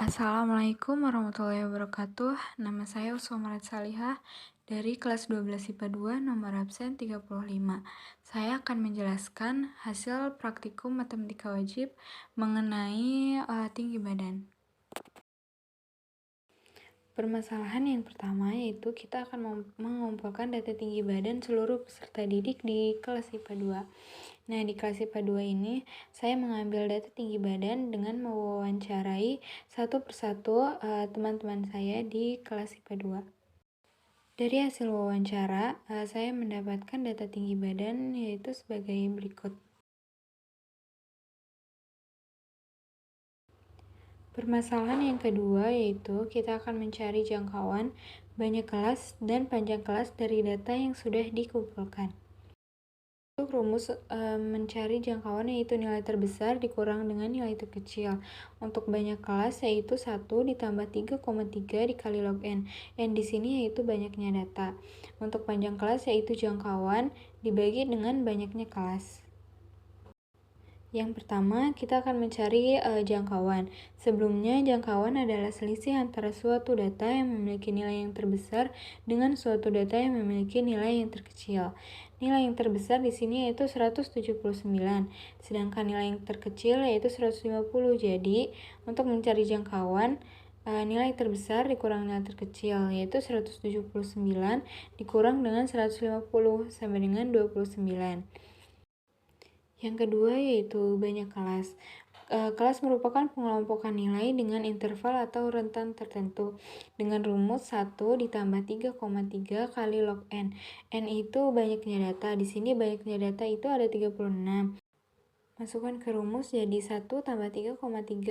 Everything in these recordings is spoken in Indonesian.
Assalamualaikum warahmatullahi wabarakatuh. Nama saya Usman Salihah dari kelas 12 IPA 2 nomor absen 35. Saya akan menjelaskan hasil praktikum matematika wajib mengenai tinggi badan. Permasalahan yang pertama yaitu kita akan mengumpulkan data tinggi badan seluruh peserta didik di kelas IPA 2. Nah, di kelas IPA 2 ini saya mengambil data tinggi badan dengan mewawancarai satu persatu teman-teman saya di kelas IPA 2. Dari hasil wawancara, saya mendapatkan data tinggi badan yaitu sebagai berikut. Permasalahan yang kedua yaitu kita akan mencari jangkauan banyak kelas dan panjang kelas dari data yang sudah dikumpulkan. Untuk rumus mencari jangkauan yaitu nilai terbesar dikurang dengan nilai terkecil. Untuk banyak kelas yaitu 1 ditambah 3,3 dikali log N. N di sini yaitu banyaknya data. Untuk panjang kelas yaitu jangkauan dibagi dengan banyaknya kelas. Yang pertama, kita akan mencari jangkauan. Sebelumnya, jangkauan adalah selisih antara suatu data yang memiliki nilai yang terbesar dengan suatu data yang memiliki nilai yang terkecil. Nilai yang terbesar di sini yaitu 179, sedangkan nilai yang terkecil yaitu 150. Jadi, untuk mencari jangkauan, nilai terbesar dikurang nilai terkecil yaitu 179 dikurang dengan 150 sama dengan 29. Yang kedua yaitu banyak kelas. Kelas merupakan pengelompokan nilai dengan interval atau rentan tertentu dengan rumus 1 ditambah 3,3 kali log N. N itu banyaknya data. Di sini banyaknya data itu ada 36. Masukkan ke rumus jadi 1 tambah 3,3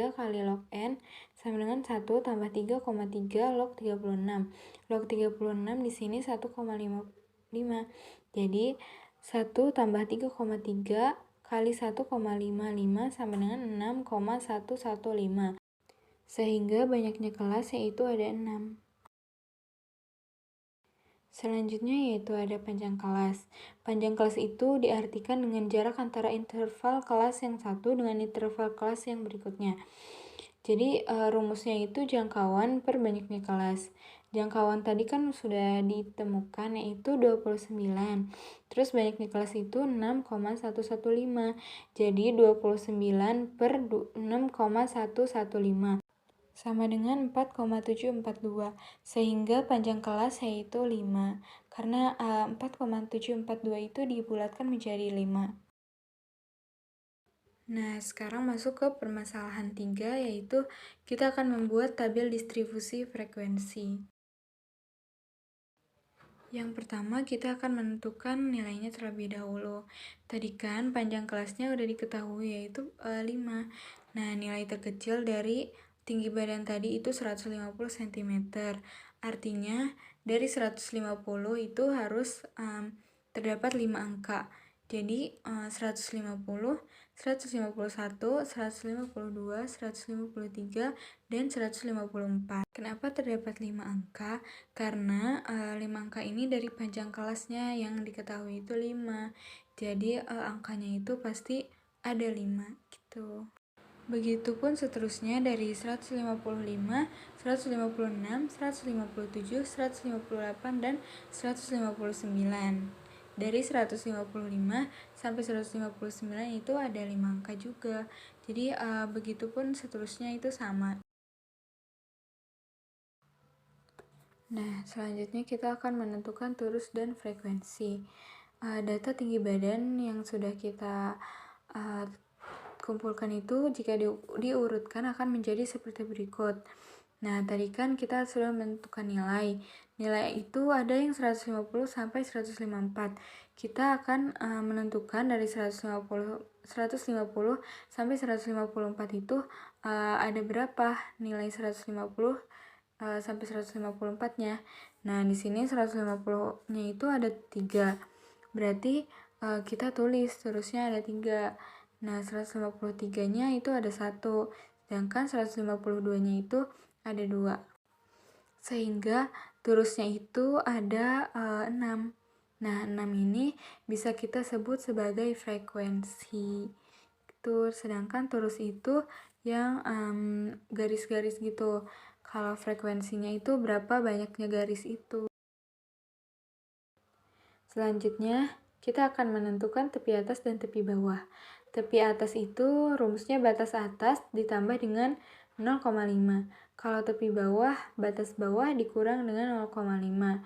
kali log N sama dengan 1 tambah 3,3 log 36. Log 36 di sini 1,55. Jadi 1 tambah 3,3 kali 1,55 sama dengan 6,115. Sehingga banyaknya kelas yaitu ada 6. Selanjutnya yaitu ada panjang kelas. Panjang kelas itu diartikan dengan jarak antara interval kelas yang satu dengan interval kelas yang berikutnya. Jadi rumusnya itu jangkauan per banyaknya kelas. Jangkauan tadi kan sudah ditemukan yaitu 29. Terus banyaknya kelas itu 6,115. Jadi 29 per 6,115 sama dengan 4,742. Sehingga panjang kelas yaitu 5. Karena 4,742 itu dibulatkan menjadi 5. Nah, sekarang masuk ke permasalahan 3, yaitu kita akan membuat tabel distribusi frekuensi. Yang pertama, kita akan menentukan nilainya terlebih dahulu. Tadi kan panjang kelasnya udah diketahui, yaitu 5. Nah, nilai terkecil dari tinggi badan tadi itu 150 cm. Artinya, dari 150 itu harus terdapat 5 angka. Jadi 150, 151, 152, 153, dan 154. Kenapa terdapat 5 angka? Karena 5 angka ini dari panjang kelasnya yang diketahui itu 5. Jadi angkanya itu pasti ada 5 gitu. Begitupun seterusnya dari 155, 156, 157, 158, dan 159. Dari 155 sampai 159 itu ada 5 angka juga. Jadi begitupun seterusnya itu sama. Nah, selanjutnya kita akan menentukan turus dan frekuensi. Data tinggi badan yang sudah kita kumpulkan itu jika diurutkan akan menjadi seperti berikut. Nah, tadi kan kita sudah menentukan nilai. Nilai itu ada yang 150 sampai 154. Kita akan menentukan dari 150 sampai 154 itu ada berapa nilai 150 sampai 154-nya. Nah, di sini 150-nya itu ada 3. Berarti kita tulis terusnya ada 3. Nah, 153-nya itu ada 1. Sedangkan 152-nya itu ada 2. Sehingga turusnya itu ada 6. Nah, 6 ini bisa kita sebut sebagai frekuensi. Sedangkan turus itu yang garis-garis gitu. Kalau frekuensinya itu berapa banyaknya garis itu. Selanjutnya, kita akan menentukan tepi atas dan tepi bawah. Tepi atas itu rumusnya batas atas ditambah dengan 0,5. Kalau tepi bawah, batas bawah dikurang dengan 0,5.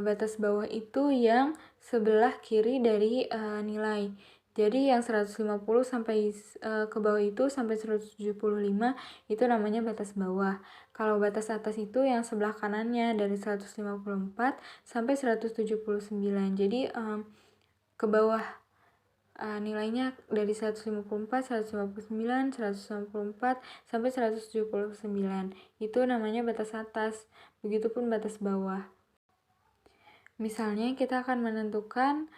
Batas bawah itu yang sebelah kiri dari nilai. Jadi yang 150 sampai ke bawah itu sampai 175 itu namanya batas bawah. Kalau batas atas itu yang sebelah kanannya dari 154 sampai 179. Jadi ke bawah nilainya dari 154, 159, 194 sampai 179. Itu namanya batas atas. Begitupun batas bawah. Misalnya kita akan menentukan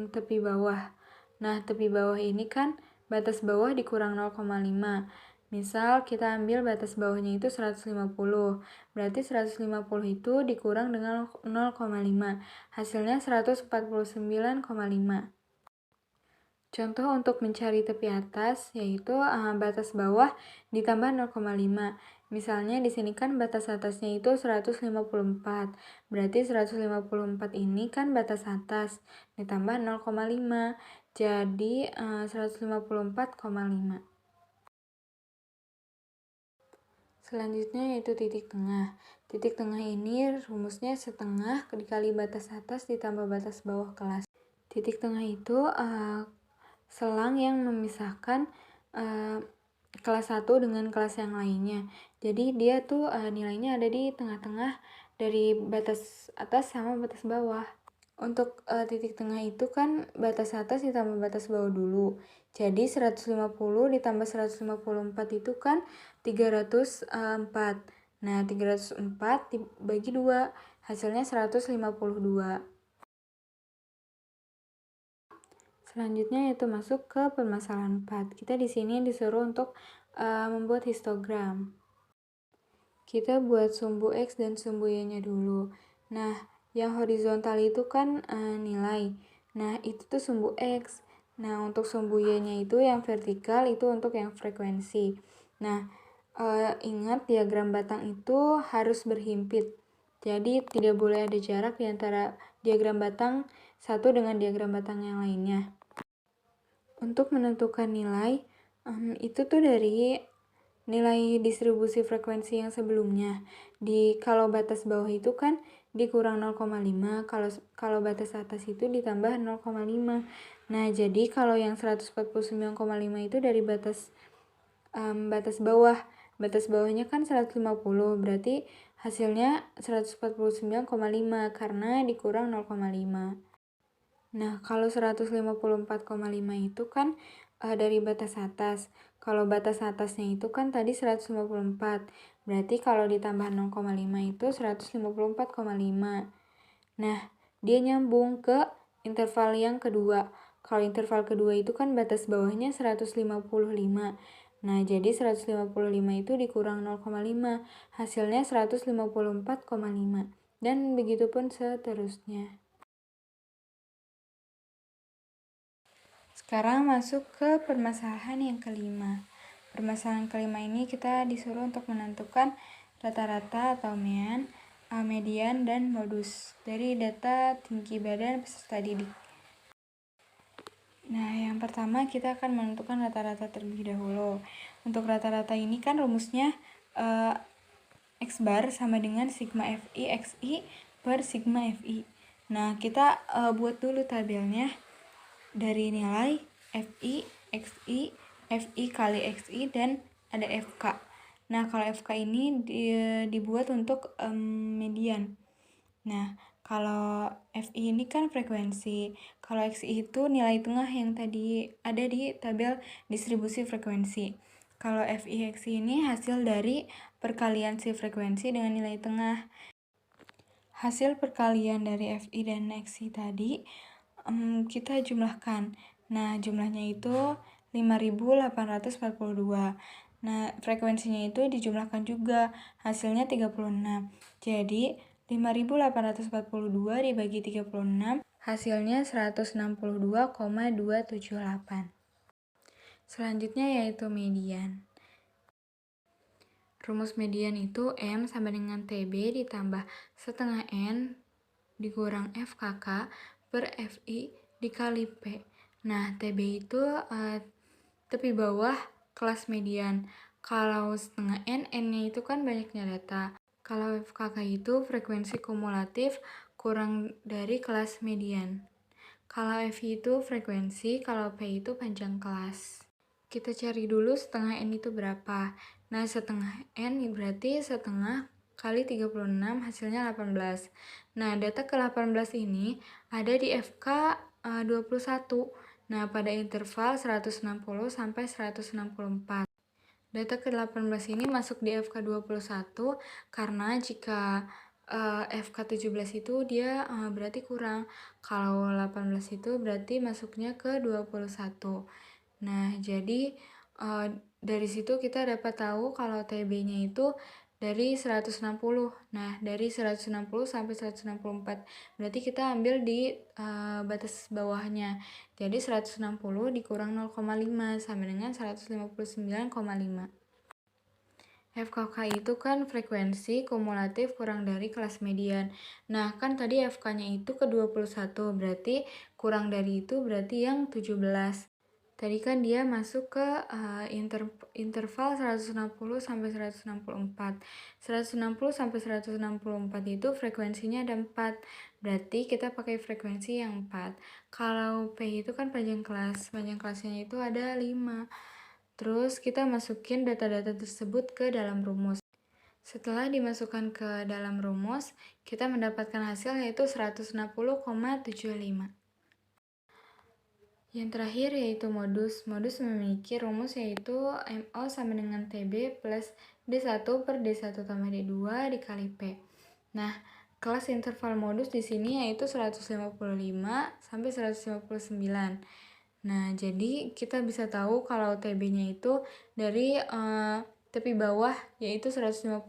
tepi bawah. Nah, tepi bawah ini kan batas bawah dikurang 0,5. Misal kita ambil batas bawahnya itu 150. Berarti 150 itu dikurang dengan 0,5. Hasilnya 149,5. Contoh untuk mencari tepi atas yaitu batas bawah ditambah 0,5. Misalnya di sini kan batas atasnya itu 154. Berarti 154 ini kan batas atas ditambah 0,5. Jadi 154,5. Selanjutnya yaitu titik tengah. Titik tengah ini rumusnya setengah dikali batas atas ditambah batas bawah kelas. Titik tengah itu selang yang memisahkan kelas 1 dengan kelas yang lainnya. Jadi dia tuh nilainya ada di tengah-tengah dari batas atas sama batas bawah. Untuk titik tengah itu kan batas atas ditambah batas bawah dulu. Jadi 150 ditambah 154 itu kan 304. Nah, 304 dibagi 2, hasilnya 152. Selanjutnya yaitu masuk ke permasalahan 4. Kita di sini disuruh untuk membuat histogram. Kita buat sumbu X dan sumbu Y-nya dulu. Nah, yang horizontal itu kan nilai. Nah, itu tuh sumbu X. Nah, untuk sumbu Y-nya itu yang vertikal itu untuk yang frekuensi. Nah, ingat diagram batang itu harus berhimpit. Jadi, tidak boleh ada jarak di antara diagram batang satu dengan diagram batang yang lainnya. Untuk menentukan nilai, itu tuh dari nilai distribusi frekuensi yang sebelumnya. Kalau batas bawah itu kan dikurang 0,5, kalau batas atas itu ditambah 0,5. Nah, jadi kalau yang 149,5 itu dari batas bawah. Batas bawahnya kan 150, berarti hasilnya 149,5 karena dikurang 0,5. Nah, kalau 154,5 itu kan dari batas atas. Kalau batas atasnya itu kan tadi 154. Berarti kalau ditambah 0,5 itu 154,5. Nah, dia nyambung ke interval yang kedua. Kalau interval kedua itu kan batas bawahnya 155. Nah, jadi 155 itu dikurang 0,5. Hasilnya 154,5. Dan begitupun seterusnya. Sekarang masuk ke permasalahan yang kelima. Permasalahan kelima ini kita disuruh untuk menentukan rata-rata atau median dan modus dari data tinggi badan peserta didik. Nah, yang pertama kita akan menentukan rata-rata terlebih dahulu. Untuk rata-rata ini kan rumusnya X bar sama dengan sigma FI XI per sigma FI. Nah, kita buat dulu tabelnya. Dari nilai FI, XI, FI kali XI, dan ada FK. Nah, kalau FK ini dibuat untuk median. Nah, kalau FI ini kan frekuensi. Kalau XI itu nilai tengah yang tadi ada di tabel distribusi frekuensi. Kalau FI, XI ini hasil dari perkalian si frekuensi dengan nilai tengah. Hasil perkalian dari FI dan XI tadi kita jumlahkan. Nah, jumlahnya itu 5.842. Nah, frekuensinya itu dijumlahkan juga. Hasilnya 36. Jadi, 5.842 dibagi 36, hasilnya 162,278. Selanjutnya yaitu median. Rumus median itu M sama dengan TB ditambah setengah N dikurang FKK per FI dikali P. Nah, TB itu tepi bawah kelas median. Kalau setengah N, N-nya itu kan banyaknya data. Kalau FKK itu frekuensi kumulatif kurang dari kelas median. Kalau FI itu frekuensi, kalau P itu panjang kelas. Kita cari dulu setengah N itu berapa. Nah, setengah N berarti setengah kali 36 hasilnya 18. Nah, data ke-18 ini ada di FK 21. Nah, pada interval 160 sampai 164. Data ke-18 ini masuk di FK 21 karena jika FK 17 itu dia berarti kurang. Kalau 18 itu berarti masuknya ke 21. Nah, jadi dari situ kita dapat tahu kalau TB-nya itu dari 160. Nah, dari 160 sampai 164. Berarti kita ambil di batas bawahnya. Jadi 160 dikurang 0,5 sama dengan 159,5. FKK itu kan frekuensi kumulatif kurang dari kelas median. Nah, kan tadi FK-nya itu ke 21, berarti kurang dari itu berarti yang 17. Tadi kan dia masuk ke interval 160 sampai 164. 160 sampai 164 itu frekuensinya ada 4. Berarti kita pakai frekuensi yang 4. Kalau P itu kan panjang kelas. Panjang kelasnya itu ada 5. Terus kita masukin data-data tersebut ke dalam rumus. Setelah dimasukkan ke dalam rumus, kita mendapatkan hasil yaitu 160,75. Yang terakhir yaitu modus. Modus memiliki rumus yaitu MO sama dengan TB plus D1 per D1 tambah D2 dikali P. Nah, kelas interval modus di sini yaitu 155 sampai 159. Nah, jadi kita bisa tahu kalau TB-nya itu dari tepi bawah yaitu 155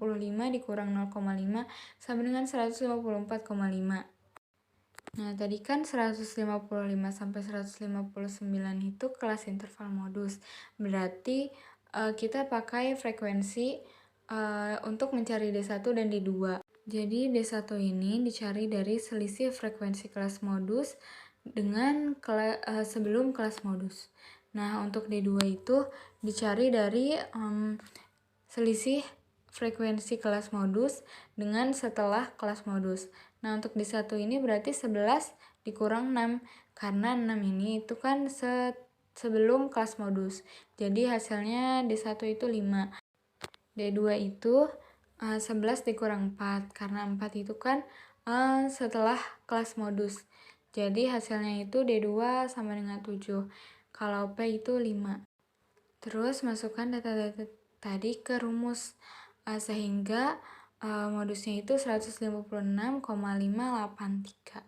dikurang 0,5 sama dengan 154,5. Nah, tadi kan 155 sampai 159 itu kelas interval modus. Berarti kita pakai frekuensi untuk mencari D1 dan D2. Jadi D1 ini dicari dari selisih frekuensi kelas modus dengan sebelum kelas modus. Nah, untuk D2 itu dicari dari selisih frekuensi kelas modus dengan setelah kelas modus. Nah, untuk D1 ini berarti 11 dikurang 6, karena 6 ini itu kan sebelum kelas modus. Jadi hasilnya D1 itu 5. D2 itu 11 dikurang 4, karena 4 itu kan setelah kelas modus. Jadi hasilnya itu D2 sama dengan 7. Kalau P itu 5. Terus masukkan data-data tadi ke rumus sehingga modusnya itu 156,583.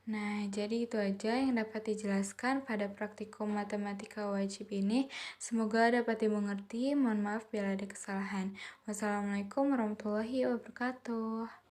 Nah, jadi itu aja yang dapat dijelaskan pada praktikum matematika wajib ini. Semoga dapat dimengerti. Mohon maaf bila ada kesalahan. Wassalamualaikum warahmatullahi wabarakatuh.